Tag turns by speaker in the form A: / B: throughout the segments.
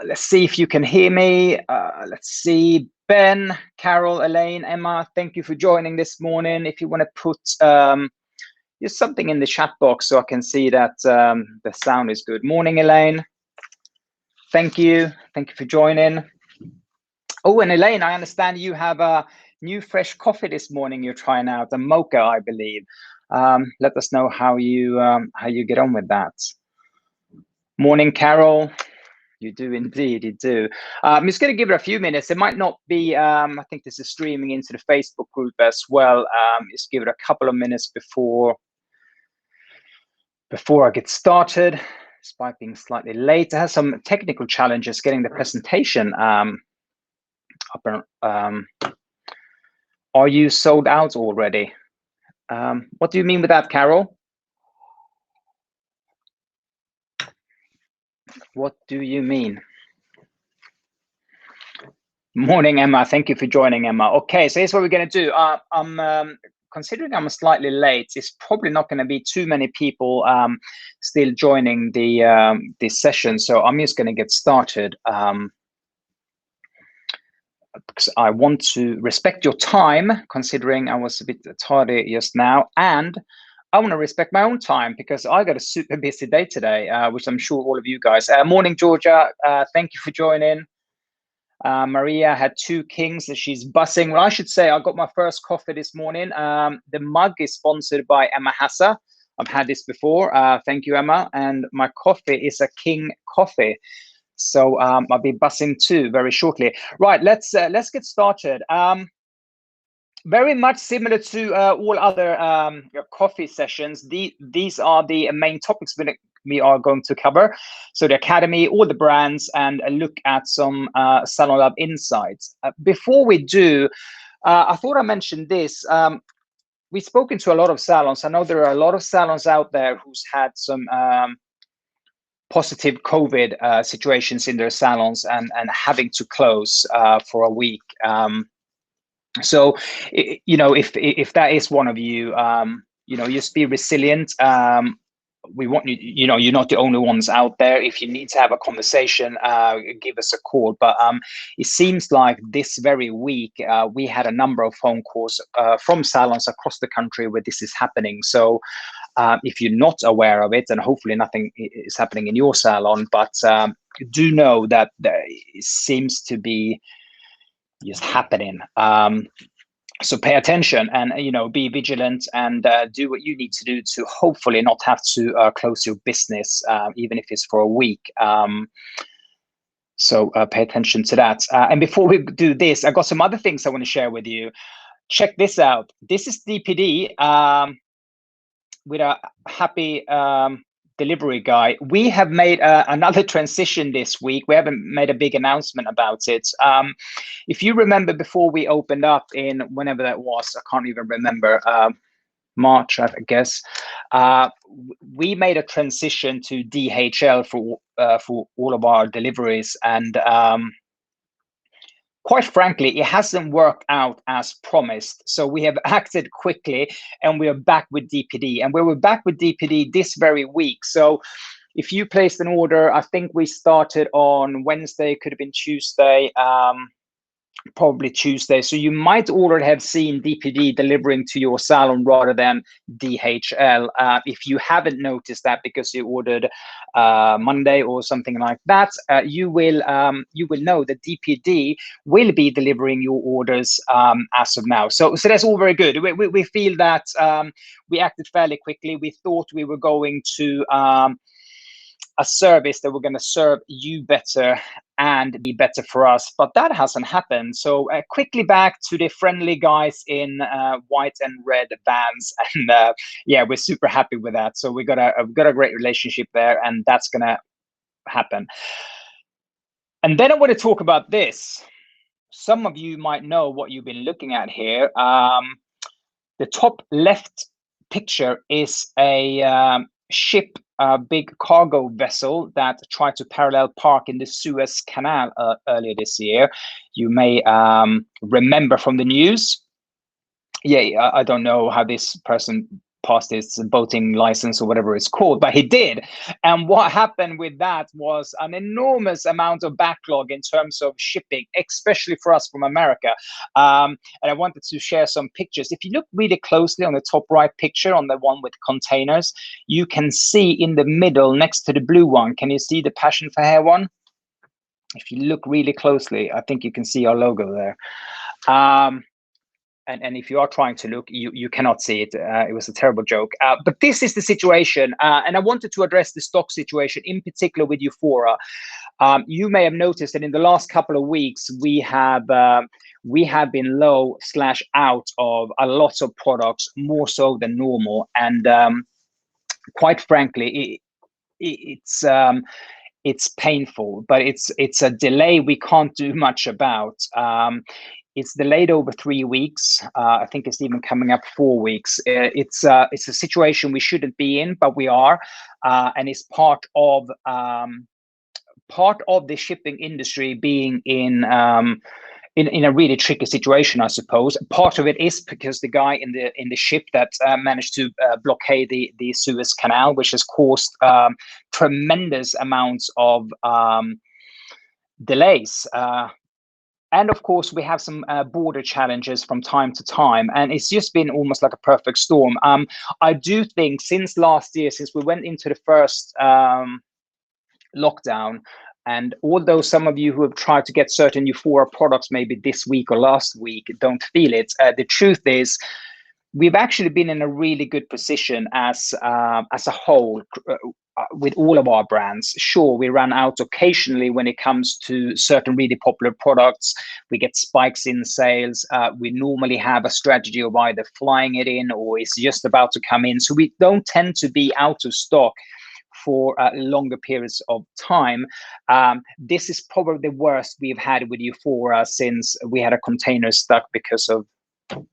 A: Let's see if you can hear me. Let's see. Ben, Carol, Elaine, Emma, thank you for joining this morning. If you want to put just something in the chat box so I can see that the sound is good. Morning, Elaine. Thank you. Thank you for joining. Oh, and Elaine, I understand you have a new fresh coffee this morning you're trying out, a mocha, I believe. Let us know how you get on with that. Morning, Carol. You do indeed, you do. I'm just going to give it a few minutes. It might not be, I think this is streaming into the Facebook group as well. Just give it a couple of minutes before I get started, despite being slightly late. I have some technical challenges getting the presentation up. Are you sold out already? What do you mean with that, Carol? What do you mean? Morning, Emma. Thank you for joining, Emma. Okay, so here's what we're going to do. I'm considering I'm slightly late. It's probably not going to be too many people still joining the this session, so I'm just going to get started because I want to respect your time, considering I was a bit tardy just now, and I want to respect my own time because I got a super busy day today, which I'm sure all of you guys. Morning, Georgia. Thank you for joining. Maria had 2 kings and she's bussing. Well, I should say I got my first coffee this morning. The mug is sponsored by Emma Hassa. I've had this before. Thank you, Emma. And my coffee is a King coffee. So I'll be bussing too very shortly. Right, let's get started. Very much similar to all other coffee sessions. These are the main topics we are going to cover. So the Academy, all the brands, and a look at some Salon Lab insights. Before we do, I thought I mentioned this. We've spoken to a lot of salons. I know there are a lot of salons out there who's had some positive COVID situations in their salons and having to close for a week. So, you know, if that is one of you, you know, just be resilient. We want you, you know, you're not the only ones out there. If you need to have a conversation, give us a call. But it seems like this very week, we had a number of phone calls from salons across the country where this is happening. So if you're not aware of it, and hopefully nothing is happening in your salon, but do know that it seems to be just happening. So pay attention and, you know, be vigilant and do what you need to do to hopefully not have to close your business, even if it's for a week. So pay attention to that. And before we do this, I got some other things I want to share with you. Check this out. This is DPD with a happy delivery guy. We have made another transition this week. We haven't made a big announcement about it. If you remember before we opened up in whenever that was, I can't even remember, March, I guess, we made a transition to DHL for all of our deliveries. And quite frankly, it hasn't worked out as promised. So we have acted quickly and we are back with DPD. And we were back with DPD this very week. So if you placed an order, I think we started on Wednesday, could have been Tuesday, probably Tuesday. So you might already have seen DPD delivering to your salon rather than DHL. If you haven't noticed that because you ordered Monday or something like that, you will know that DPD will be delivering your orders as of now. So that's all very good. We feel that we acted fairly quickly. We thought we were going to a service that we're going to serve you better and be better for us, but that hasn't happened. So quickly back to the friendly guys in white and red vans, and yeah, we're super happy with that. So we've got a great relationship there, and that's going to happen. And then I want to talk about this. Some of you might know what you've been looking at here. The top left picture is a ship, a big cargo vessel that tried to parallel park in the Suez Canal earlier this year. You may remember from the news. Yeah, I don't know how this person passed his boating license or whatever it's called, but he did. And what happened with that was an enormous amount of backlog in terms of shipping, especially for us from America. And I wanted to share some pictures. If you look really closely on the top right picture, on the one with containers, you can see in the middle next to the blue one, can you see the Passion for Hair one? If you look really closely, I think you can see our logo there. And if you are trying to look, you cannot see it. It was a terrible joke. But this is the situation. And I wanted to address the stock situation, in particular with Euphora. You may have noticed that in the last couple of weeks, we have been low/out of a lot of products, more so than normal. And quite frankly, it's painful, but it's a delay we can't do much about. It's delayed over 3 weeks. I think it's even coming up 4 weeks. It's a situation we shouldn't be in, but we are, and it's part of the shipping industry being in a really tricky situation, I suppose. Part of it is because the guy in the ship that managed to blockade the Suez Canal, which has caused tremendous amounts of delays. And of course, we have some border challenges from time to time, and it's just been almost like a perfect storm. I do think since last year, since we went into the first lockdown, and although some of you who have tried to get certain Euphora products maybe this week or last week don't feel it, the truth is we've actually been in a really good position as a whole with all of our brands. Sure, we run out occasionally when it comes to certain really popular products. We get spikes in sales. We normally have a strategy of either flying it in or it's just about to come in. So we don't tend to be out of stock for longer periods of time. This is probably the worst we've had with Euphora since we had a container stuck because of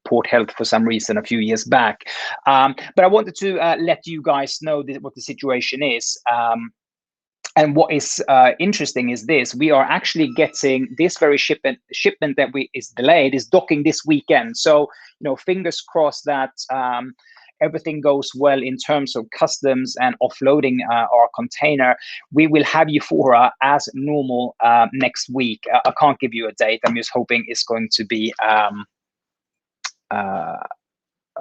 A: port health for some reason a few years back. But I wanted to let you guys know what the situation is. And what is interesting is this: we are actually getting this very shipment that is delayed is docking this weekend. So fingers crossed that everything goes well in terms of customs and offloading our container. We will have Euphora as normal next week. I can't give you a date. I'm just hoping it's going to be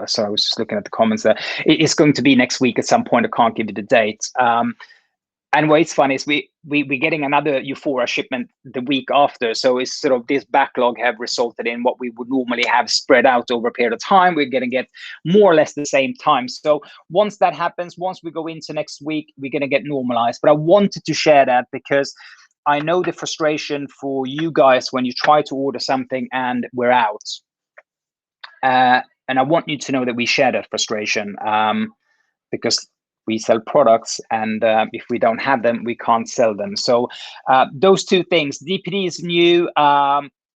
A: so I was just looking at the comments there. It's going to be next week at some point. I can't give you the date. And what's fun is we're getting another Euphora shipment the week after. So it's sort of this backlog have resulted in what we would normally have spread out over a period of time. We're going to get more or less the same time. So once that happens, once we go into next week, we're going to get normalized. But I wanted to share that because I know the frustration for you guys when you try to order something and we're out. And I want you to know that we share that frustration because we sell products, and if we don't have them, we can't sell them. So those two things. DPD is new.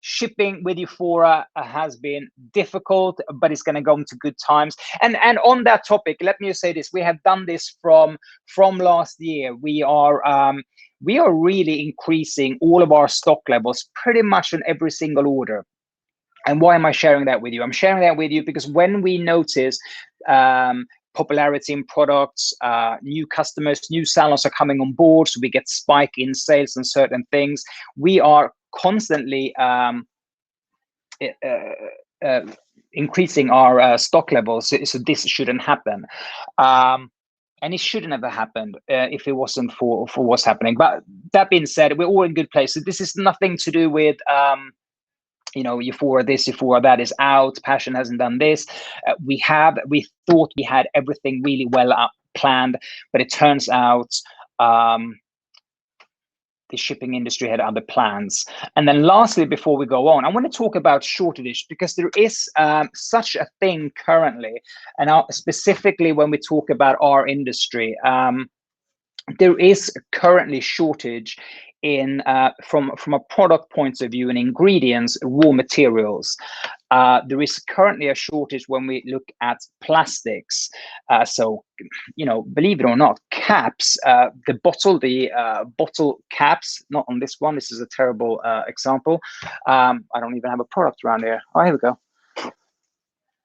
A: Shipping with Euphora has been difficult, but it's going to go into good times. And on that topic, let me just say this: we have done this from last year. We are really increasing all of our stock levels pretty much on every single order. And why am I sharing that with you? I'm sharing that with you because when we notice popularity in products, new customers, new salons are coming on board, so we get spike in sales and certain things, we are constantly increasing our stock levels. So this shouldn't happen. And it shouldn't have happened if it wasn't for what's happening. But that being said, we're all in good place. So this is nothing to do with Euphora this, Euphora that is out. Passion hasn't done this. We thought we had everything really well planned, but it turns out the shipping industry had other plans. And then lastly, before we go on, I want to talk about shortage because there is such a thing currently, and specifically when we talk about our industry, there is currently shortage in from a product point of view in ingredients, raw materials. There is currently a shortage when we look at plastics. So believe it or not, caps, the bottle caps, not on this one, this is a terrible example. I don't even have a product around here. Oh, here we go.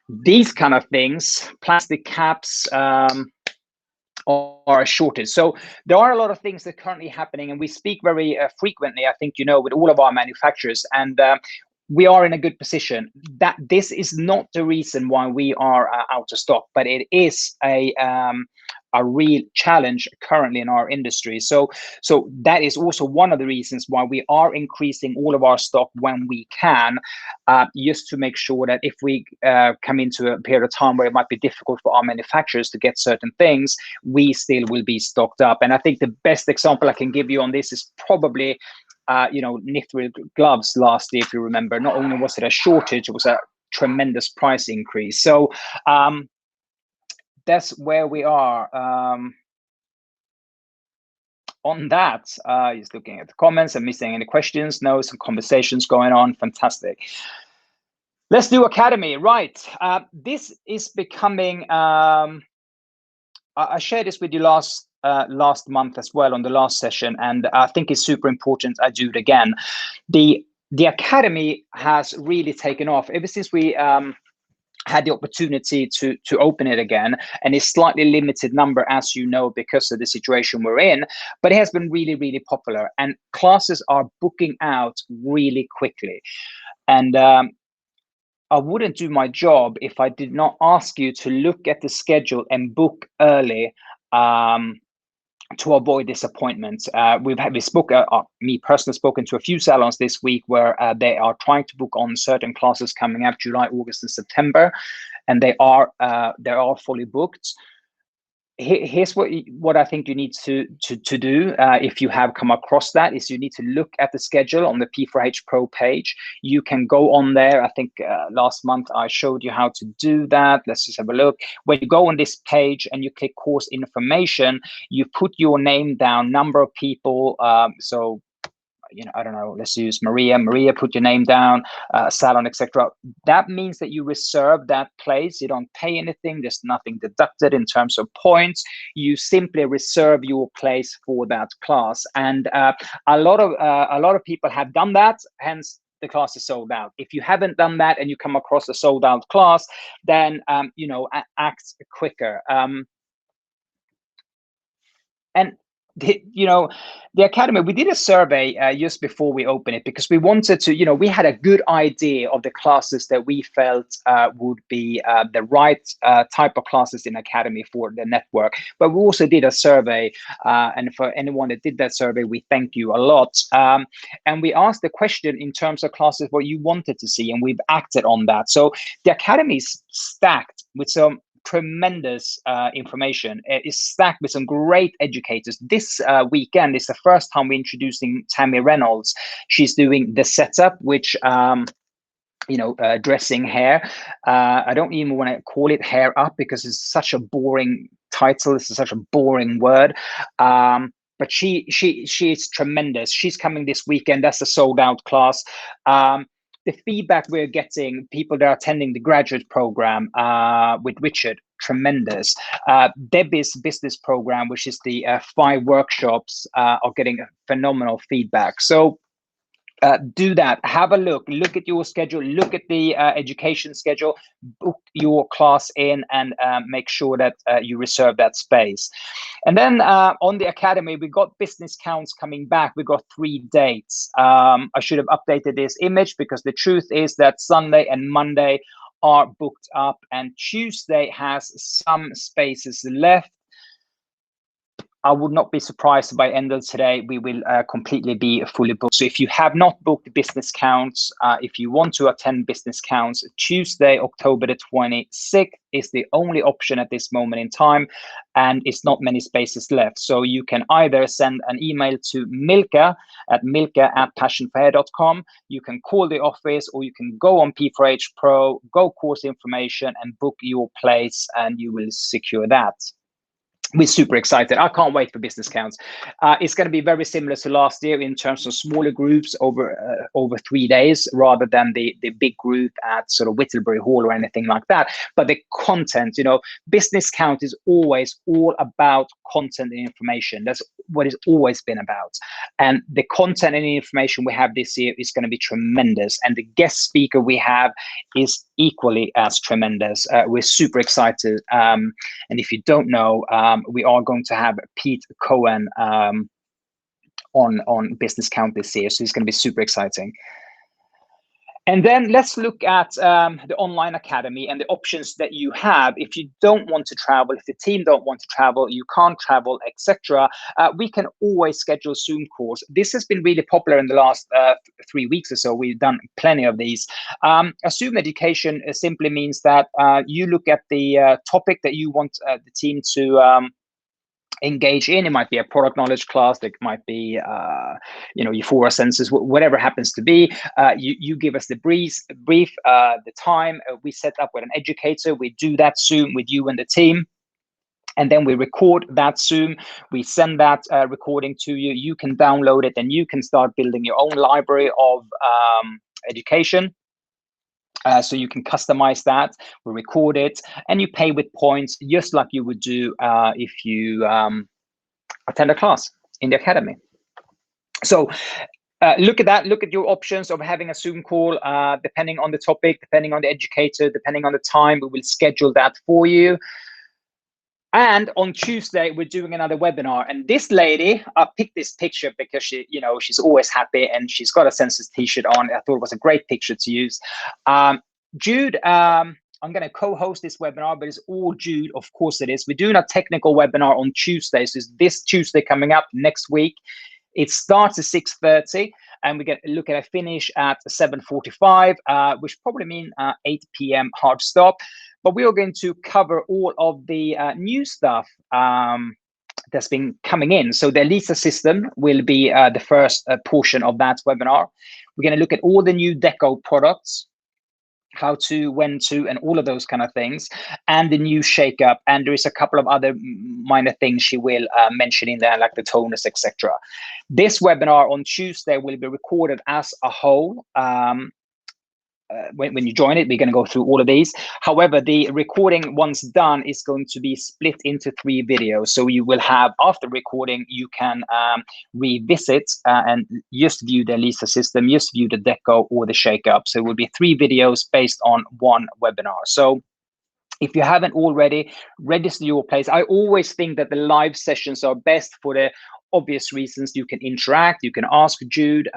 A: these kind of things, plastic caps, are a shortage. So there are a lot of things that are currently happening, and we speak very frequently, I think, with all of our manufacturers, and we are in a good position. That this is not the reason why we are out of stock, but it is a real challenge currently in our industry. So that is also one of the reasons why we are increasing all of our stock when we can, just to make sure that if we come into a period of time where it might be difficult for our manufacturers to get certain things, we still will be stocked up. And I think the best example I can give you on this is probably Nithril gloves last year. If you remember, not only was it a shortage, it was a tremendous price increase. So that's where we are on that. Just looking at the comments and missing any questions. No, some conversations going on. Fantastic. Let's do Academy. Right. This is becoming, I shared this with you last month as well on the last session, and I think it's super important I do it again. The Academy has really taken off ever since we had the opportunity to open it again, and it's slightly limited number, as you know, because of the situation we're in, but it has been really, really popular, and classes are booking out really quickly. And I wouldn't do my job if I did not ask you to look at the schedule and book early, to avoid disappointments. Me personally spoken to a few salons this week where they are trying to book on certain classes coming up July, August, and September, and they are fully booked. Here's what I think you need to do, if you have come across that, is you need to look at the schedule on the P4H Pro page. You can go on there. I think last month I showed you how to do that. Let's just have a look. When you go on this page and you click course information, you put your name down, number of people. So I don't know, let's use Maria, put your name down, salon, etc. That means that you reserve that place. You don't pay anything. There's nothing deducted in terms of points. You simply reserve your place for that class. And a lot of people have done that, hence the class is sold out. If you haven't done that and you come across a sold out class, then act quicker. And the Academy, we did a survey just before we opened it, because we wanted to, we had a good idea of the classes that we felt would be the right type of classes in Academy for the network. But we also did a survey, and for anyone that did that survey, we thank you a lot. And we asked the question in terms of classes what you wanted to see, and we've acted on that. So the Academy is stacked with some tremendous information. It's stacked with some great educators. This weekend is the first time we're introducing Tammy Reynolds. She's doing the setup, which dressing hair. I don't even want to call it hair up because it's such a boring title. It's such a boring word. But she is tremendous. She's coming this weekend. That's a sold out class. The feedback we're getting, people that are attending the graduate program with Richard, tremendous. Debbie's business program, which is the 5 workshops, are getting phenomenal feedback. So do that. Have a look at your schedule, look at the education schedule, book your class in, and make sure that you reserve that space. And then on the Academy, we got business counts coming back. We got 3 dates. I should have updated this image, because the truth is that Sunday and Monday are booked up, and Tuesday has some spaces left. I would not be surprised by end of today, we will completely be fully booked. So if you have not booked business counts, if you want to attend business counts, Tuesday, October the 26th is the only option at this moment in time, and it's not many spaces left. So you can either send an email to milka@passionforhair.com. You can call the office, or you can go on P4H Pro, go course information and book your place, and you will secure that. we're super excited. I can't wait for business counts. It's going to be very similar to last year in terms of smaller groups over 3 days, rather than the big group at sort of Whittlebury Hall or anything like that. But the content, business count is always all about content and information. That's what it's always been about. And the content and information we have this year is going to be tremendous. And the guest speaker we have is equally as tremendous. We're super excited. And if you don't know, we are going to have Pete Cohen on Business Count this year. So it's going to be super exciting. And then let's look at the online academy and the options that you have. If you don't want to travel, if the team don't want to travel, you can't travel, etc. We can always schedule Zoom calls. This has been really popular in the last 3 weeks or so. We've done plenty of these. A Zoom education simply means that you look at the topic that you want the team to engage in. It might be a product knowledge class, it might be Euphoria sensors, whatever happens to be. You give us the brief, the time. We set up with an educator. We do that Zoom with you and the team, and then we record that Zoom. We send that recording to you. You can download it, and you can start building your own library of education. So you can customize that. We record it, and you pay with points, just like you would do if you attend a class in the academy. So look at that. Look at your options of having a Zoom call, depending on the topic, depending on the educator, depending on the time. We will schedule that for you. And on Tuesday, we're doing another webinar. And this lady, I picked this picture because she's always happy, and she's got a Sensors t-shirt on. I thought it was a great picture to use. Jude, I'm going to co-host this webinar, but it's all Jude. Of course it is. We're doing a technical webinar on Tuesday. So it's this Tuesday coming up next week. It starts at 6:30, and we get a look at a finish at 7:45, which probably mean 8 p.m. hard stop. But we are going to cover all of the new stuff that's been coming in. So the ELISA system will be the first portion of that webinar. We're going to look at all the new Deco products, how to, when to, and all of those kind of things, and the new shake-up. And there is a couple of other minor things she will mention in there, like the toners, etc. This webinar on Tuesday will be recorded as a whole. When you join it, we're going to go through all of these. However, the recording, once done, is going to be split into 3 videos. So you will have, after recording, you can revisit and just view the ELISA system, just view the Deco or the shake-up. So it will be 3 videos based on 1 webinar. So if you haven't already, register your place. I always think that the live sessions are best for the obvious reasons. You can interact, you can ask Jude.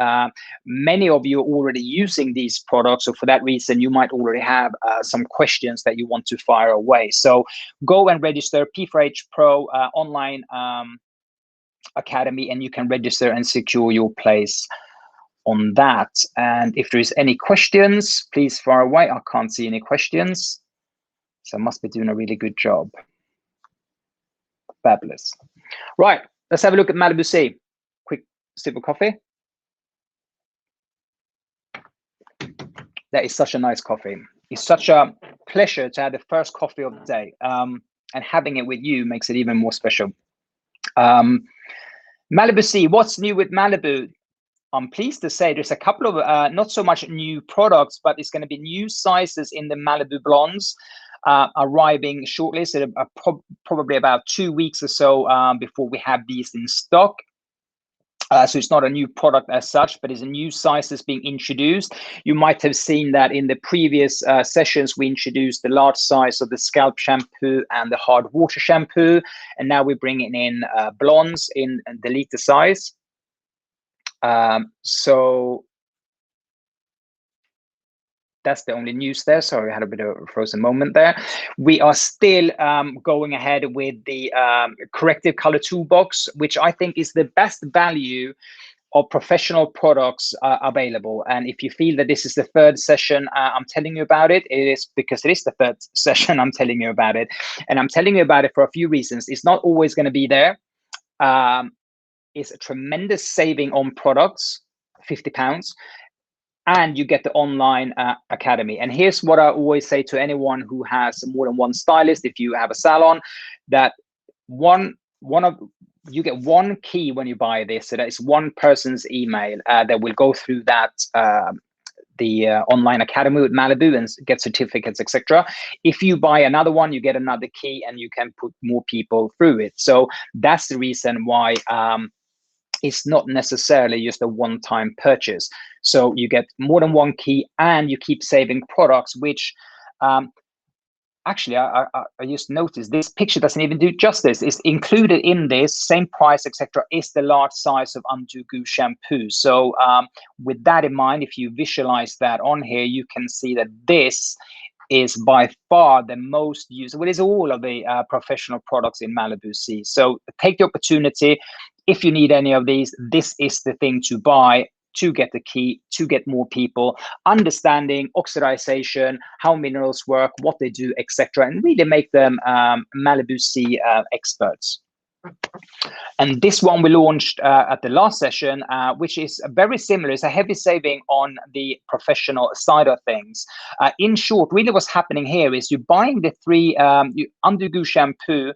A: Many of you are already using these products, so for that reason you might already have some questions that you want to fire away. So go and register P4H Pro online academy, and you can register and secure your place on that. And if there is any questions, please fire away. I can't see any questions, so I must be doing a really good job. Fabulous. Right, let's have a look at Malibu Sea. Quick sip of coffee. That is such a nice coffee. It's such a pleasure to have the first coffee of the day. And having it with you makes it even more special. Malibu Sea, what's new with Malibu? I'm pleased to say there's a couple of, not so much new products, but it's going to be new sizes in the Malibu Blondes. Arriving shortly, so probably about 2 weeks or so before we have these in stock. So it's not a new product as such, but it's a new size that's being introduced. You might have seen that in the previous sessions, we introduced the large size of the scalp shampoo and the hard water shampoo, and now we're bringing in blondes in the liter size. So that's the only news there. Sorry, I had a bit of a frozen moment there. We are still going ahead with the corrective color toolbox, which I think is the best value of professional products available. And if you feel that this is the 3rd session I'm telling you about it, it is because it is the 3rd session I'm telling you about it. And I'm telling you about it for a few reasons. It's not always going to be there. It's a tremendous saving on products, £50. And you get the online academy. And here's what I always say to anyone who has more than one stylist, if you have a salon, that you get one key when you buy this. So that is one person's email that will go through that the online academy with Malibu and get certificates, etc. If you buy another one, you get another key and you can put more people through it. So that's the reason why it's not necessarily just a one-time purchase. So you get more than one key and you keep saving products, which actually, I just noticed this picture doesn't even do justice. It's included in this same price, etc. is the large size of Undo Goo shampoo. So with that in mind, if you visualize that on here, you can see that this is by far the most used. Well, it's all of the professional products in Malibu Sea. So take the opportunity. If you need any of these, this is the thing to buy to get the key, to get more people understanding oxidization, how minerals work, what they do, etc., and really make them Malibu Sea experts. And this one we launched at the last session, which is very similar. It's a heavy saving on the professional side of things. In short, really what's happening here is you're buying the three Undo Goo shampoo,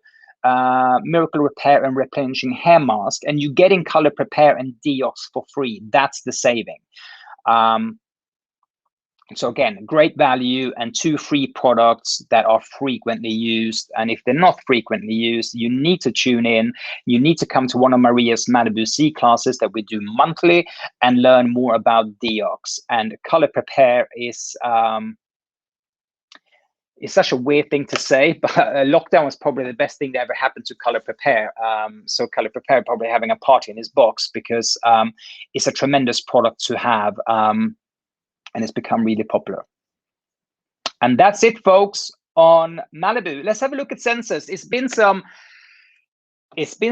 A: Miracle Repair and Replenishing Hair Mask, and you're getting Color Prepare and Deox for free. That's the saving. So again, great value and 2 free products that are frequently used. And if they're not frequently used, you need to tune in. You need to come to one of Maria's Malibu Sea classes that we do monthly and learn more about Deox. And Color Prepare is it's such a weird thing to say, but lockdown was probably the best thing that ever happened to Color Prepare. So Color Prepare probably having a party in his box because it's a tremendous product to have. And it's become really popular. And that's it, folks, on Malibu. Let's have a look at sensors. It's been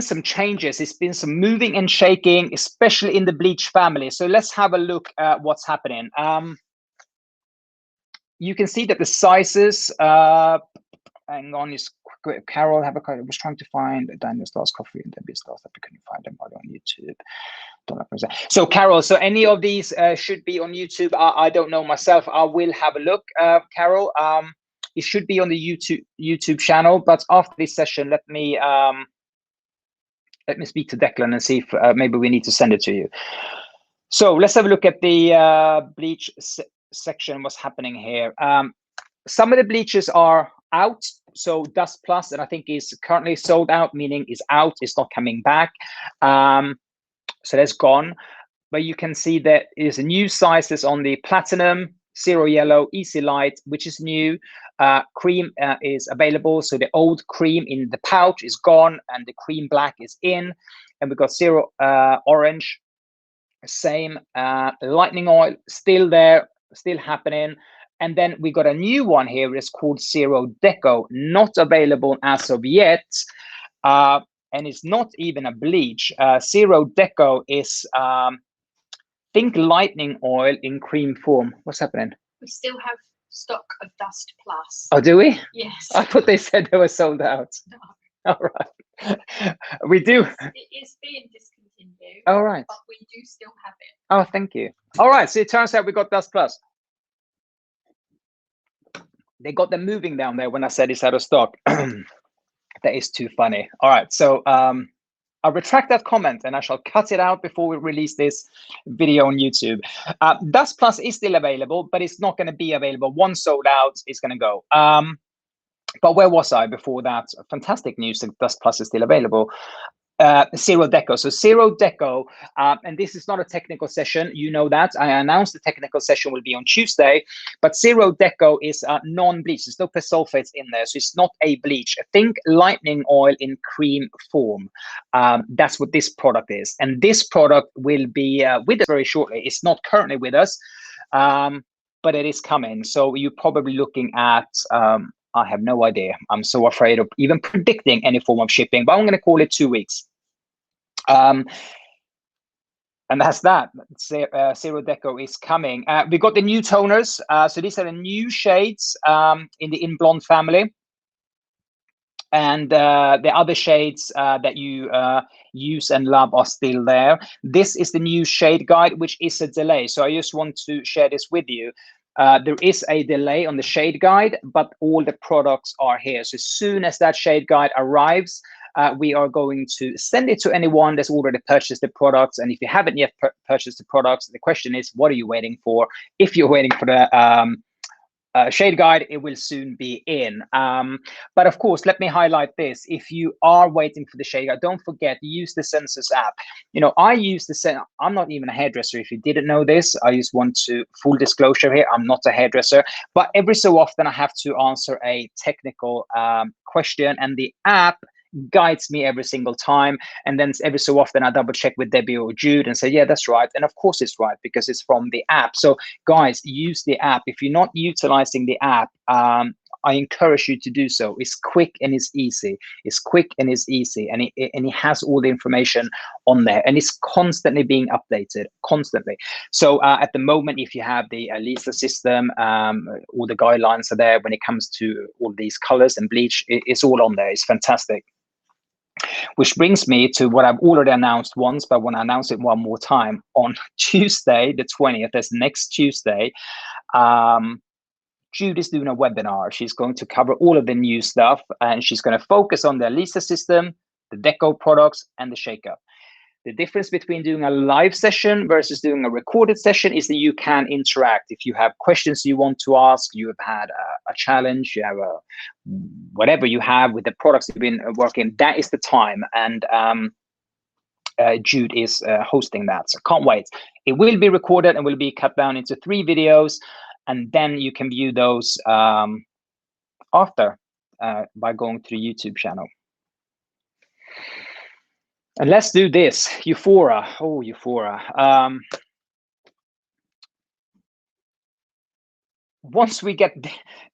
A: some changes. It's been some moving and shaking, especially in the bleach family. So let's have a look at what's happening. You can see that the sizes, hang on, is Carol, I was trying to find Daniel Star's Coffee and Debbie Star's that we couldn't find them on YouTube. So Carol, so any of these should be on YouTube. I don't know myself. I will have a look, Carol. It should be on the YouTube channel, but after this session, let me speak to Declan and see if maybe we need to send it to you. So let's have a look at the bleach section, what's happening here. Some of the bleaches are out. So Dust Plus, and I think is currently sold out, meaning is out, it's not coming back. So that's gone. But you can see that is new sizes on the Platinum, Zero Yellow, Easy Light, which is new. Cream is available. So the old cream in the pouch is gone and the cream black is in. And we've got Zero Orange, same. Lightning Oil, still there, still happening. And then we got a new one here. It's called Zero Deco, not available as of yet. And it's not even a bleach. Zero Deco is, think lightning oil in cream form. What's happening?
B: We still have stock of Dust Plus.
A: Oh, do we?
B: Yes.
A: I thought they said they were sold out.
B: No.
A: All right. We do.
B: It is being discontinued.
A: All right.
B: But we do still have it.
A: Oh, thank you. All right. So it turns out we got Dust Plus. They got them moving down there when I said it's out of stock. That is too funny. All right, so I'll retract that comment and I shall cut it out before we release this video on YouTube. Dust Plus is still available, but it's not going to be available. Once sold out, it's going to go. But where was I before that? Fantastic news that Dust Plus is still available. Zero Deco. So Zero Deco, and this is not a technical session, you know that. I announced the technical session will be on Tuesday, but Zero Deco is non-bleach. There's no persulfates in there, so it's not a bleach. Think lightning oil in cream form. That's what this product is. And this product will be with us very shortly. It's not currently with us, but it is coming. So you're probably looking at, I have no idea. I'm so afraid of even predicting any form of shipping, but I'm going to call it 2 weeks. And that's that. Zero Deco is coming. We got the new toners. So these are the new shades in the In Blonde family. And the other shades that you use and love are still there. This is the new shade guide, which is a delay. So I just want to share this with you. There is a delay on the shade guide, but all the products are here. So as soon as that shade guide arrives, we are going to send it to anyone that's already purchased the products. And if you haven't yet purchased the products, the question is, what are you waiting for? If you're waiting for the shade guide, it will soon be in. But of course, let me highlight this. If you are waiting for the shade guide, don't forget, use the Sensors app. I use the I'm not even a hairdresser. If you didn't know this, I just want to full disclosure here. I'm not a hairdresser, but every so often I have to answer a technical question, and the app guides me every single time. And then every so often I double check with Debbie or Jude and say, yeah, that's right. And of course it's right, because it's from the app. So guys, use the app. If you're not utilizing the app, I encourage you to do so. It's quick and it's easy. It's quick and it's easy. And it has all the information on there, and it's constantly being updated, constantly. So at the moment, if you have the Lisa system, all the guidelines are there when it comes to all these colors and bleach. It's all on there. It's fantastic. Which brings me to what I've already announced once, but I want to announce it one more time. On Tuesday, the 20th, that's next Tuesday, Jude is doing a webinar. She's going to cover all of the new stuff, and she's going to focus on the Lisa system, the Deco products, and the Shake-Up. The difference between doing a live session versus doing a recorded session is that you can interact. If you have questions you want to ask, you have had a challenge, you have whatever you have with the products you've been working, that is the time. And Jude is hosting that, so can't wait. It will be recorded and will be cut down into 3 videos, and then you can view those after by going to the YouTube channel. And let's do this, Euphora. Oh, Euphora. Once we get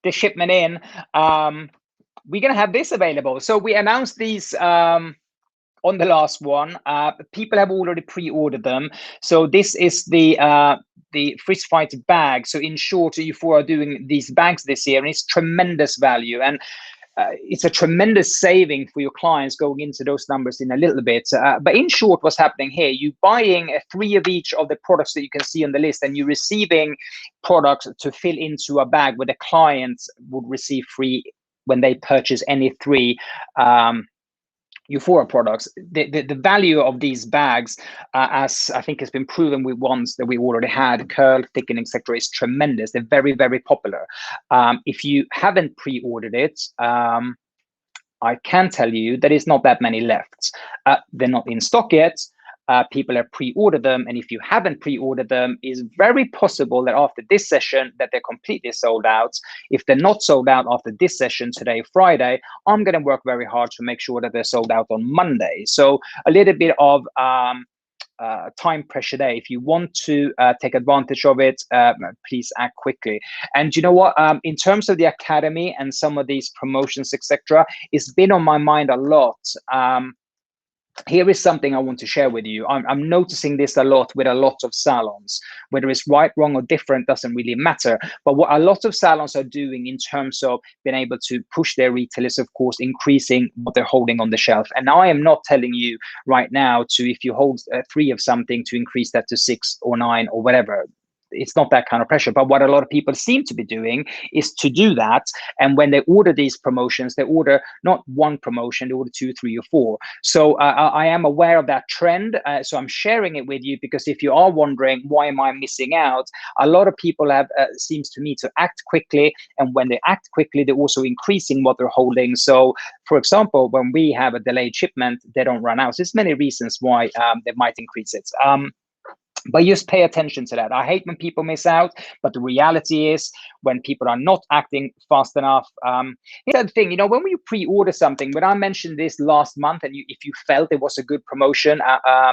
A: the shipment in, we're going to have this available. So we announced these on the last one. People have already pre-ordered them. So this is the Frizz Fight bag. So in short, Euphora are doing these bags this year, and it's tremendous value. And it's a tremendous saving for your clients, going into those numbers in a little bit. But in short, what's happening here, you're buying 3 of each of the products that you can see on the list, and you're receiving products to fill into a bag where the clients would receive free when they purchase any 3 Euphora products. The value of these bags, as I think has been proven with ones that we already had, curl, thickening, etc., is tremendous. They're very, very popular. If you haven't pre-ordered it, I can tell you that it's not that many left. They're not in stock yet. People have pre-ordered them, and if you haven't pre-ordered them, it's very possible that after this session that they're completely sold out. If they're not sold out after this session today, Friday, I'm going to work very hard to make sure that they're sold out on Monday. So a little bit of time pressure there. If you want to take advantage of it, please act quickly. And you know what, in terms of the academy and some of these promotions, etc., it's been on my mind a lot. Here is something I want to share with you. I'm noticing this a lot with a lot of salons. Whether it's right, wrong, or different doesn't really matter. But what a lot of salons are doing in terms of being able to push their retail is, of course, increasing what they're holding on the shelf. And I am not telling you right now to, if you hold 3 of something, to increase that to 6 or 9 or whatever. It's not that kind of pressure. But what a lot of people seem to be doing is to do that. And when they order these promotions, they order not 1 promotion, they order 2, 3, or 4. So I am aware of that trend. So I'm sharing it with you, because if you are wondering, why am I missing out? A lot of people have, seems to me, to act quickly. And when they act quickly, they're also increasing what they're holding. So for example, when we have a delayed shipment, they don't run out. So there's many reasons why they might increase it. But just pay attention to that. I hate when people miss out, but the reality is when people are not acting fast enough. Here's the thing, when you pre-order something, when I mentioned this last month, and if you felt it was a good promotion, I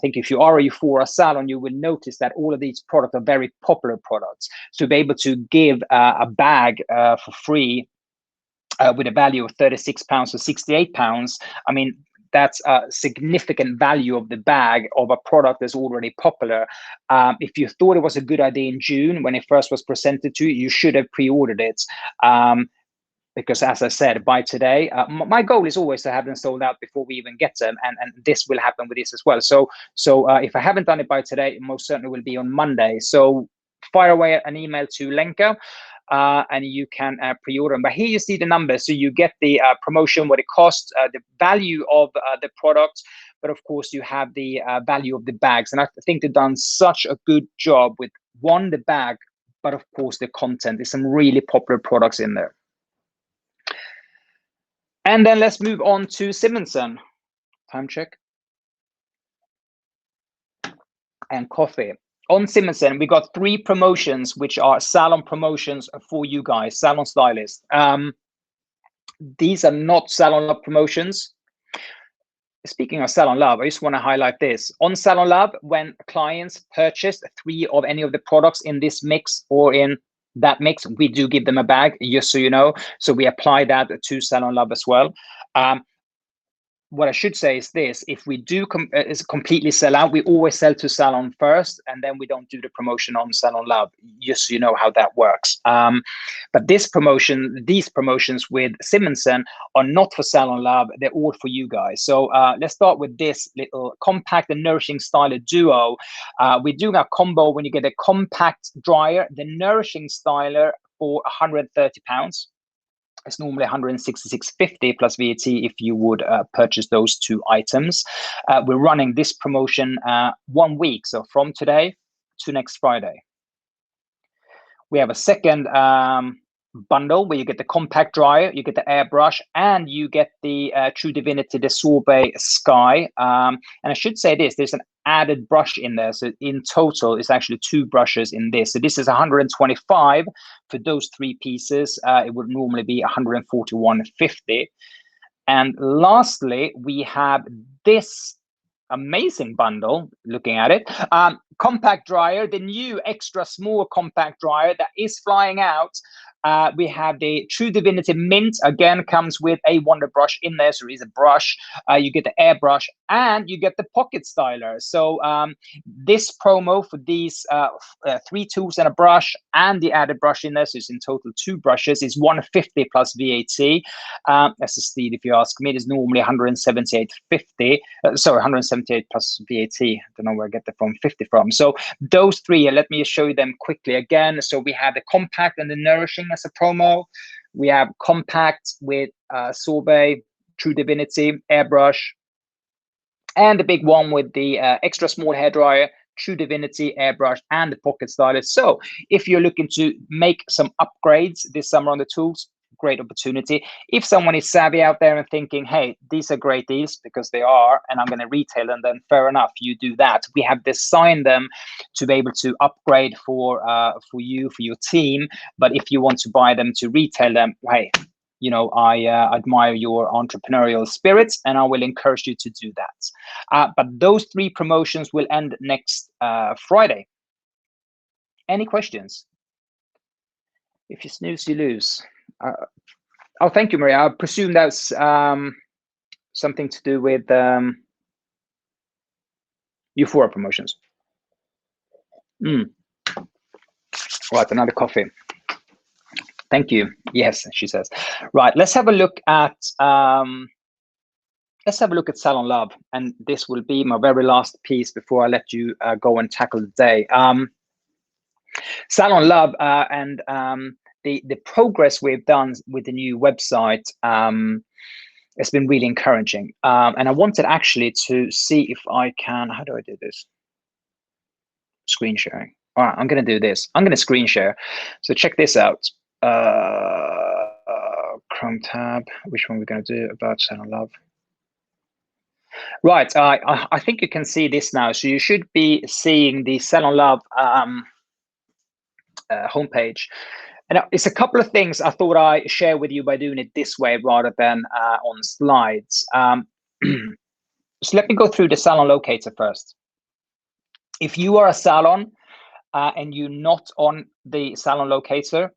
A: think if you are a Euphora salon, you will notice that all of these products are very popular products. So to be able to give a bag for free with a value of £36 or £68, I mean, that's a significant value of the bag of a product that's already popular. If you thought it was a good idea in June when it first was presented to you, you should have pre-ordered it. Because as I said, by today, my goal is always to have them sold out before we even get them. And this will happen with this as well. So if I haven't done it by today, it most certainly will be on Monday. So fire away an email to Lenka. and you can pre-order them. But here you see the numbers. So you get the promotion, what it costs, the value of the product, but of course you have the value of the bags. And I think they've done such a good job with the bag, but of course the content. There's some really popular products in there. And then let's move on to Simonsen. Time check. And coffee. On Simonsen, we got 3 promotions, which are salon promotions for you guys, salon stylists. These are not Salon Love promotions. Speaking of Salon Love, I just want to highlight this. On Salon Love, when clients purchase 3 of any of the products in this mix or in that mix, we do give them a bag, just so you know. So we apply that to Salon Love as well. What I should say is this: if we do completely sell out, we always sell to Salon first, and then we don't do the promotion on Salon Love, just so you know how that works. But these promotions with Simonsen are not for Salon Love, they're all for you guys. So let's start with this little compact and nourishing styler duo. We're doing a combo when you get a compact dryer, the nourishing styler for £130. It's normally 166.50 plus VAT if you would purchase those 2 items. We're running this promotion 1 week, so from today to next Friday. We have a second bundle where you get the compact dryer, you get the airbrush, and you get the True Divinity, the Sorbet Sky. And I should say this: there's an added brush in there, so in total it's actually 2 brushes in this. So this is 125 for those 3 pieces. It would normally be 141.50. And lastly, we have this amazing bundle, looking at it, compact dryer, the new extra small compact dryer that is flying out. We have the True Divinity Mint, again comes with a Wonder Brush in there, so it is a brush. You get the airbrush and you get the pocket styler. So this promo for these 3 tools and a brush and the added brush in there, so it's in total 2 brushes, is 150 plus VAT. That's a steal if you ask me. It is normally 178.50. Sorry, 178 plus VAT. I don't know where I get the 50 from. So those 3, let me show you them quickly again. So we have the compact and the nourishing as a promo. We have compact with Sorbet, True Divinity, airbrush, and the big one with the extra small hairdryer, True Divinity, airbrush, and the pocket stylus. So if you're looking to make some upgrades this summer on the tools, great opportunity. If someone is savvy out there and thinking, hey, these are great deals, because they are, and I'm going to retail them, then fair enough, you do that. We have designed them to be able to upgrade for you, for your team. But if you want to buy them to retail them, hey, you know, I admire your entrepreneurial spirit, and I will encourage you to do that. But those 3 promotions will end next Friday. Any questions? If you snooze, you lose. Oh, thank you, Maria. I presume that's something to do with Euphoria promotions. Right, another coffee. Thank you. Yes, she says. Right, let's have a look at Salon Love, and this will be my very last piece before I let you go and tackle the day. Salon Love and the progress we've done with the new website has been really encouraging. And I wanted actually to see if I can, how do I do this? Screen sharing. All right, I'm going to do this. I'm going to screen share. So check this out. Chrome tab, which one we're going to do about Salon Love. Right, I think you can see this now. So you should be seeing the Salon Love homepage. And it's a couple of things I thought I'd share with you by doing it this way rather than on slides. So let me go through the salon locator first. If you are a salon and you're not on the salon locator,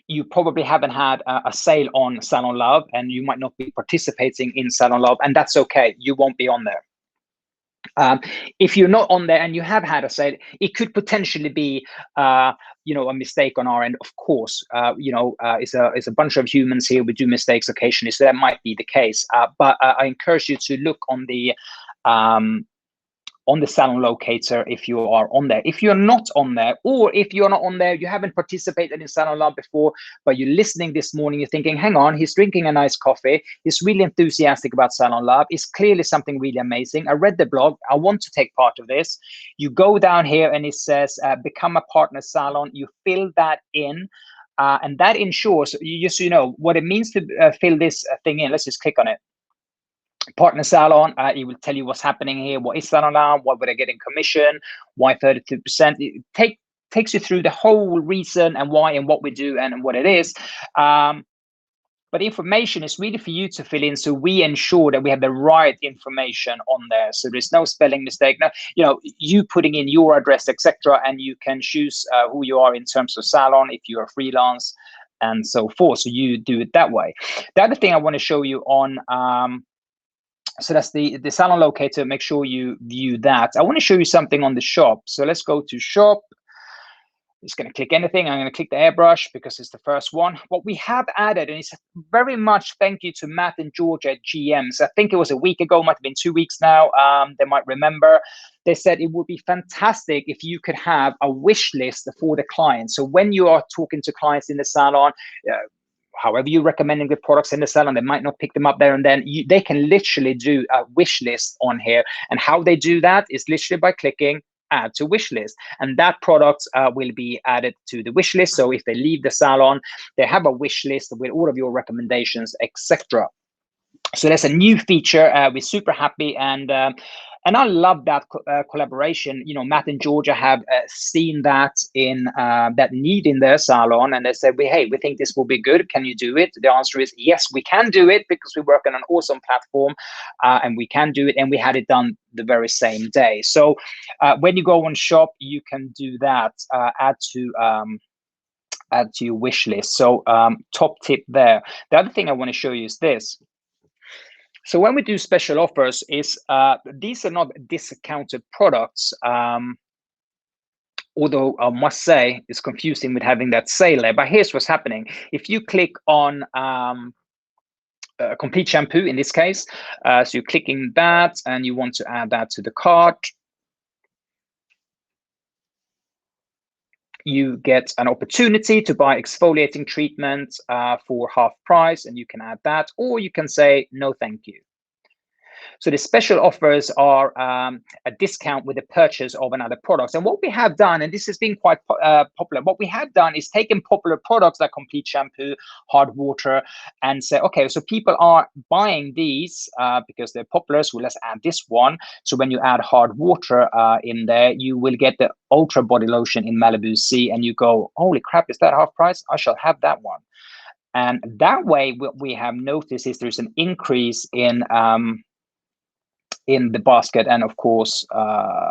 A: you probably haven't had a sale on Salon Love, and you might not be participating in Salon Love, and that's okay. You won't be on there. If you're not on there and you have had a sale, it could potentially be, you know, a mistake on our end. Of course, you know, it's a bunch of humans here. We do mistakes occasionally, so that might be the case. But I encourage you to look on the on the salon locator if you are on there. If you're not on there, or if you're not on there, you haven't participated in Salon Lab before, but you're listening this morning, you're thinking, hang on, he's drinking a nice coffee, he's really enthusiastic about Salon Lab, it's clearly something really amazing. I read the blog, I want to take part of this. You go down here and it says become a partner salon. You fill that in, and that ensures, just so you know what it means to fill this thing in. Let's just click on it. Partner salon, it will tell you what's happening here, what is Salon Lab, what would I get in commission, why 32%. It takes you through the whole reason and why and what we do and what it is. But information is really for you to fill in, so we ensure that we have the right information on there, so there's no spelling mistake. Now, you know, you putting in your address, etc., and you can choose who you are in terms of salon, if you're a freelance and so forth, so you do it that way. The other thing I want to show you on so that's the salon locator. Make sure you view that. I want to show you something on the shop. So let's go to shop. Just going to click anything. I'm going to click the airbrush because it's the first one. What we have added, and it's very much thank you to Matt and George at GMs. I think it was a week ago, might have been 2 weeks now. They might remember. They said it would be fantastic if you could have a wish list for the client. So when you are talking to clients in the salon, however you're recommending the products in the salon, they might not pick them up there and then. They can literally do a wish list on here. And how they do that is literally by clicking add to wish list, and that product will be added to the wish list. So if they leave the salon, they have a wish list with all of your recommendations, etc. So that's a new feature. We're super happy, and I love that collaboration. You know, Matt and Georgia have seen that in that need in their salon, and they said, "Hey, we think this will be good. Can you do it?" The answer is yes, we can do it, because we work on an awesome platform, and we can do it, and we had it done the very same day. So when you go on shop, you can do that. Add to your wish list. So top tip there. The other thing I want to show you is this. So when we do special offers, is these are not discounted products, although I must say it's confusing with having that sale there. But here's what's happening. If you click on Complete Shampoo in this case, so you're clicking that and you want to add that to the cart, you get an opportunity to buy exfoliating treatment for half price, and you can add that, or you can say no thank you. So the special offers are a discount with the purchase of another product. And what we have done, and this has been quite popular, what we have done is taken popular products like Complete Shampoo, Hard Water, and say, okay, so people are buying these because they're popular, so let's add this one. So when you add Hard Water in there, you will get the Ultra Body Lotion in Malibu Sea, and you go, holy crap, is that half price? I shall have that one. And that way, what we have noticed is there's an increase in the basket, and of course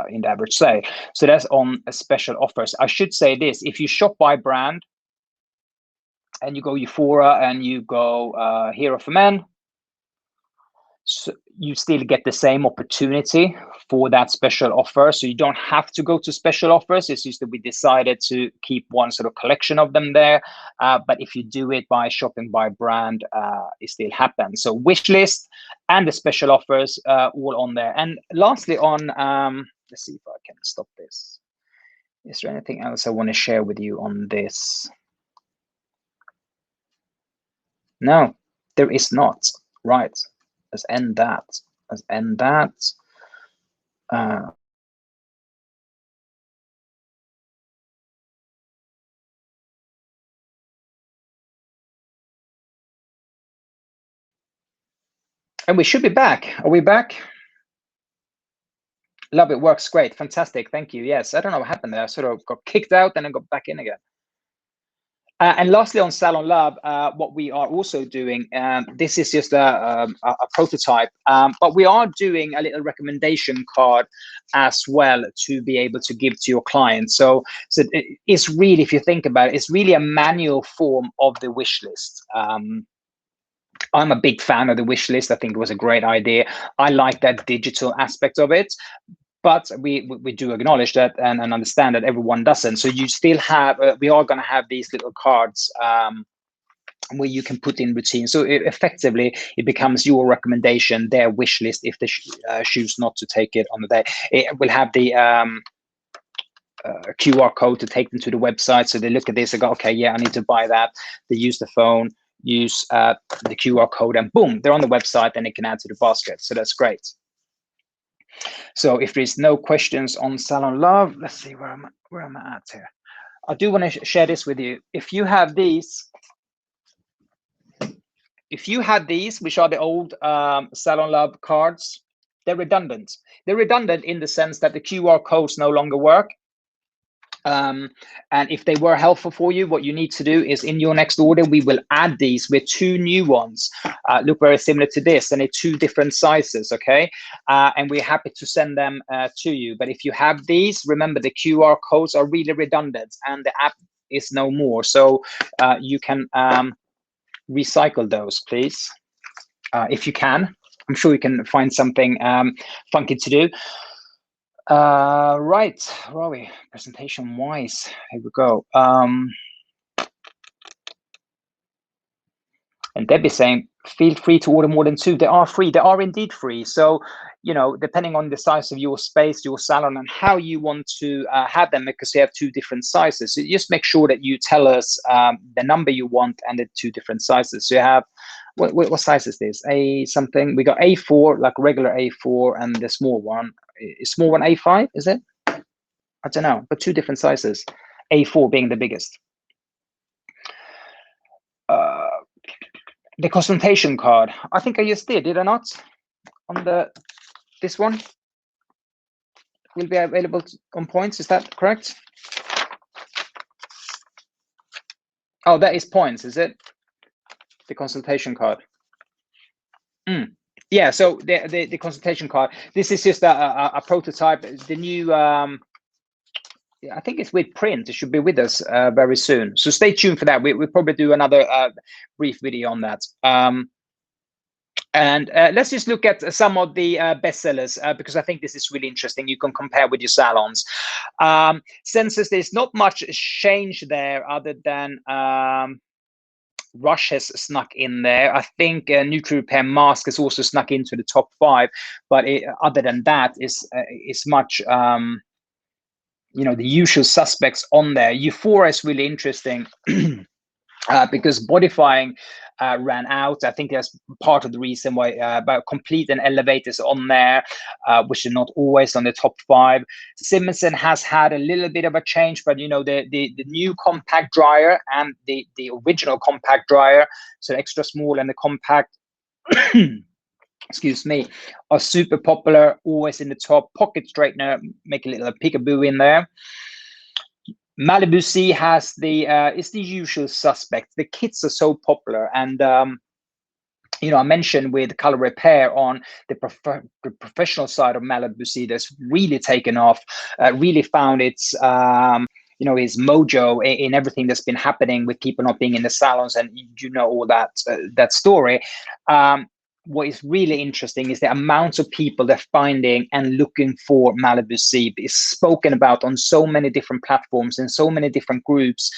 A: in the average sale. So that's on special offers. I should say this: if you shop by brand and you go Euphoria and you go Hero for Men, so you still get the same opportunity for that special offer. So you don't have to go to special offers. It's just that we decided to keep one sort of collection of them there. But if you do it by shopping by brand, it still happens. So wish list and the special offers all on there. And lastly on, let's see if I can stop this. Is there anything else I want to share with you on this? No, there is not. Right. Let's end that. Let's end that. And we should be back. Are we back? Love it. Works great. Fantastic. Thank you. Yes. I don't know what happened there. I sort of got kicked out and then got back in again. And lastly, on Salon Lab, what we are also doing, this is just a prototype, but we are doing a little recommendation card as well to be able to give to your clients. So it's really, if you think about it, it's really a manual form of the wish list. I'm a big fan of the wish list. I think it was a great idea. I like that digital aspect of it. But we do acknowledge that and understand that everyone doesn't. So you still have, we are going to have these little cards where you can put in routine. So effectively, it becomes your recommendation, their wish list, if they choose not to take it on the day. It will have the QR code to take them to the website. So they look at this and go, okay, yeah, I need to buy that. They use the phone, use the QR code, and boom, they're on the website, and they can add to the basket. So that's great. So if there's no questions on Salon Love, let's see where am I at here. I do want to share this with you. If you have these, which are the old Salon Love cards, they're redundant. They're redundant in the sense that the QR codes no longer work. And if they were helpful for you, what you need to do is in your next order, we will add these with 2 new ones. Look very similar to this, and they're 2 different sizes, okay? And we're happy to send them to you. But if you have these, remember the QR codes are really redundant and the app is no more. So you can recycle those, please, if you can. I'm sure you can find something funky to do. Right, where are we? Presentation wise, here we go. And Debbie's saying, feel free to order more than 2. They are free. They are indeed free. So, you know, depending on the size of your space, your salon, and how you want to have them, because you have 2 different sizes. So just make sure that you tell us the number you want and the 2 different sizes. So you have, what size is this? A something. We got A4, like regular A4, and the small one. Is small one A5, is it? I don't know, but 2 different sizes. A4 being the biggest. The consultation card, I think I just did I not? On this one will be available on points, is that correct? Oh, that is points, is it? The consultation card. Yeah, so the consultation card, this is just a prototype. The new I think it's with print. It should be with us very soon. So stay tuned for that. We'll probably do another brief video on that. And let's just look at some of the bestsellers, because I think this is really interesting. You can compare with your salons. Sensors, there's not much change there other than Rush has snuck in there. I think Nutri Repair Mask has also snuck into the top 5. But other than that, is much... you know, the usual suspects on there. Euphoria is really interesting because Bodifying ran out. I think that's part of the reason why about Complete and Elevate is on there, which are not always on the top 5. Simonsen has had a little bit of a change, but you know, the new compact dryer and the original compact dryer, so extra small and the compact excuse me, are super popular, always in the top. Pocket straightener, make a little peekaboo in there. Malibu C has it's the usual suspects. The kits are so popular, and you know, I mentioned with Color Repair on the professional side of Malibu C, that's really taken off, really found its you know, his mojo in everything that's been happening with people not being in the salons, and you know all that that story. What is really interesting is the amount of people they're finding and looking for Malibu C. Is spoken about on so many different platforms and so many different groups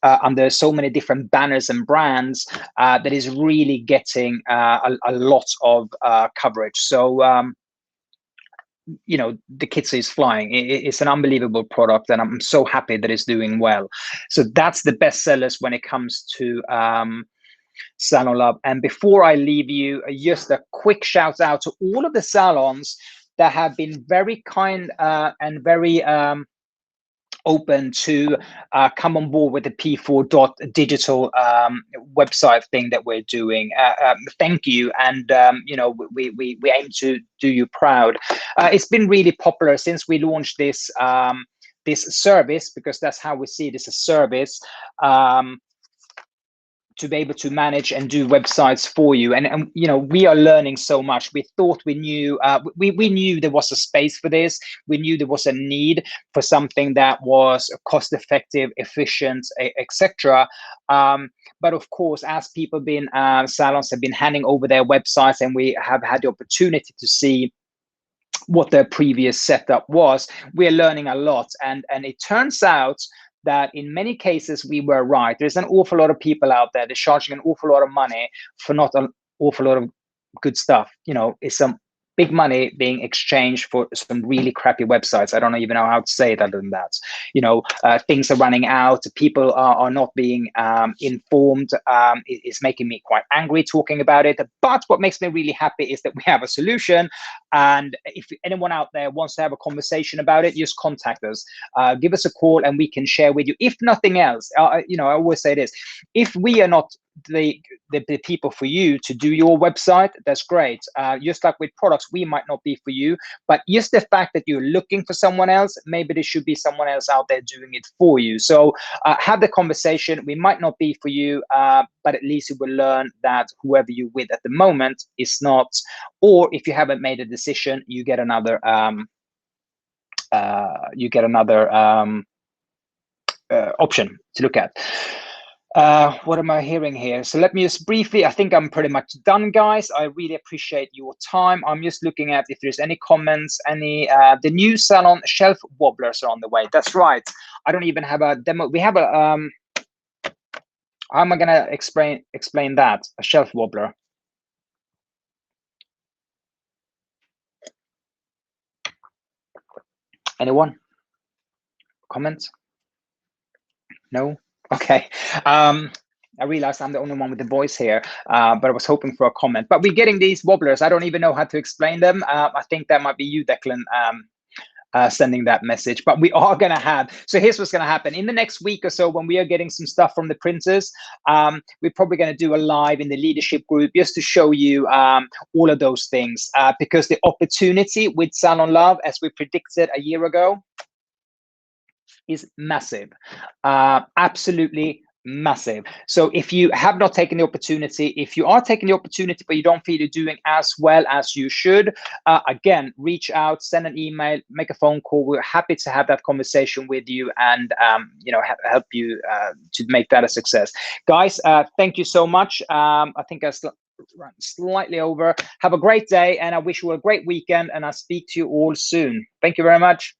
A: under so many different banners and brands that is really getting a lot of coverage. So, you know, the kit is flying. It's an unbelievable product, and I'm so happy that it's doing well. So that's the best sellers when it comes to Salon Love. And before I leave you, just a quick shout out to all of the salons that have been very kind and very open to come on board with the P4.digital website thing that we're doing. Thank you, and you know, we aim to do you proud. It's been really popular since we launched this this service, because that's how we see it as a service. To be able to manage and do websites for you, and you know, we are learning so much. We thought we knew we knew there was a space for this. We knew there was a need for something that was cost effective, efficient, etc. But of course, as people been salons have been handing over their websites, and we have had the opportunity to see what their previous setup was, we're learning a lot, and it turns out that in many cases we were right. There's an awful lot of people out there that's charging an awful lot of money for not an awful lot of good stuff. It's some big money being exchanged for some really crappy websites. I don't even know how to say it other than that. Things are running out. People are not being informed. It's making me quite angry talking about it. But what makes me really happy is that we have a solution. And if anyone out there wants to have a conversation about it, just contact us. Give us a call and we can share with you. If nothing else, I always say this: if we are not the people for you to do your website, that's great. Just like with products, we might not be for you, but just the fact that you're looking for someone else, maybe there should be someone else out there doing it for you. So have the conversation. We might not be for you, but at least you will learn that whoever you're with at the moment is not, or if you haven't made a decision, you get another option to look at. What am I hearing here? So let me just briefly, I think I'm pretty much done, guys. I really appreciate your time. I'm just looking at if there's any comments, the new salon shelf wobblers are on the way. That's right. I don't even have a demo. We have a, how am I gonna explain that? A shelf wobbler. Anyone? Comments? No? Okay. I realized I'm the only one with the voice here, but I was hoping for a comment. But we're getting these wobblers. I don't even know how to explain them. I think that might be you, Declan, sending that message. But we are going to have, so here's what's going to happen. In the next week or so, when we are getting some stuff from the printers, we're probably going to do a live in the leadership group just to show you all of those things. Because the opportunity with Salon Love, as we predicted a year ago, is massive. Absolutely massive. So if you have not taken the opportunity, if you are taking the opportunity but you don't feel you're doing as well as you should, again, reach out, send an email, make a phone call. We're happy to have that conversation with you and help you to make that a success. Guys, thank you so much. I think I ran slightly over. Have a great day, and I wish you a great weekend, and I'll speak to you all soon. Thank you very much.